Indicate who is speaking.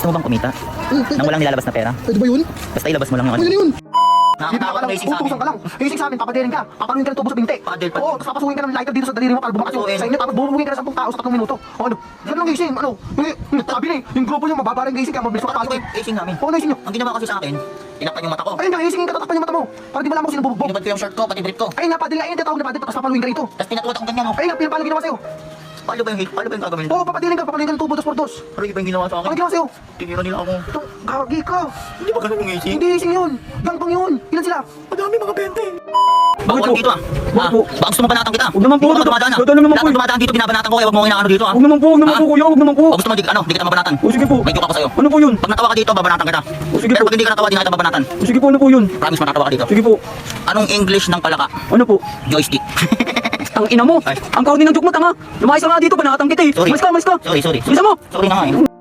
Speaker 1: mo bang kumita? Nang walang nilalabas na pera?
Speaker 2: Pwede ba yun?
Speaker 1: Basta ilabas mo lang yung ano.
Speaker 2: Ano yun?
Speaker 1: Nakakatakot ang racing sa akin.
Speaker 2: Utusan ka lang. Racing sa amin, papadirin ka. Papaluin ka ng tubo sa binti.
Speaker 1: Padel.
Speaker 2: Oo, tapos papasukin ka ng lighter dito sa daliri mo para bumakas yung sa inyo. Tapos bubugin ka ng 10 tao sa 3 minuto. O ano? Yan lang racing. Ano? Sabi na eh, yung grupo nyo mababa rin racing kaya mabilis
Speaker 1: Ano
Speaker 2: makapasok.
Speaker 1: ba yung racing namin?
Speaker 2: Oo, racing nyo.
Speaker 1: Ang ginawa kasi sa akin, tinakpan yung mata ko.
Speaker 2: Ayun nga, racing yung katatakpan yung mata mo. Para di malaman kung sino bubugbog.
Speaker 1: Pinabad ko yung shirt ko, pati brief ko.
Speaker 2: Ayun nga, padel nga yun. Tinatawag na padel. Tapos papaluin ka rito.
Speaker 1: Tapos pinatuwad akong ganyan, oh.
Speaker 2: Ayun nga, paano ginawa sa'yo?
Speaker 1: Paano ba yung gagawin?
Speaker 2: Oo, papadirin ka. Papaluin ka ng tubo 2x2.
Speaker 1: Ano iba yung ginawa sa
Speaker 2: Ano
Speaker 1: akin?
Speaker 2: ginawa sa'yo?
Speaker 1: Tinira nila ako.
Speaker 2: Ito, gagi ka.
Speaker 1: Hindi ba ganun yung racing?
Speaker 2: Hindi racing yun. Gangbang yun. Ilan sila?
Speaker 1: Madami mga 20. Baka
Speaker 3: Bakit
Speaker 1: walang
Speaker 3: po?
Speaker 1: dito ah.
Speaker 3: Bakit po?
Speaker 1: Baka gusto mo banatan kita.
Speaker 3: Huwag naman po.
Speaker 1: Hindi ka dumadaan ah.
Speaker 3: Dadalo naman
Speaker 1: Lahat
Speaker 3: po.
Speaker 1: ng dumadaan dito, binabanatan ko kaya huwag mo inaano dito ah.
Speaker 3: Huwag naman po, kuya, huwag naman po.
Speaker 1: O gusto mo, di kita mabanatan.
Speaker 3: O sige po.
Speaker 1: May joke ako sa'yo.
Speaker 3: Ano po yun?
Speaker 1: Pag natawa ka dito, babanatan kita.
Speaker 3: O sige
Speaker 1: Pero
Speaker 3: po.
Speaker 1: pag hindi ka natawa, di na kita babanatan.
Speaker 3: O sige po, ano po yun?
Speaker 1: Promise, matatawa ka dito.
Speaker 3: Sige po.
Speaker 1: Anong English ng palaka?
Speaker 3: Ano po?
Speaker 1: Joystick.
Speaker 3: Ang ina mo.
Speaker 1: Ay.
Speaker 3: Ang kauni ng joke mo, tanga. Lumayas ka nga dito, panatang kita eh.
Speaker 1: Sorry.
Speaker 3: Malis ka.
Speaker 1: Sorry.
Speaker 3: Bisa mo.
Speaker 1: Sorry na nga eh.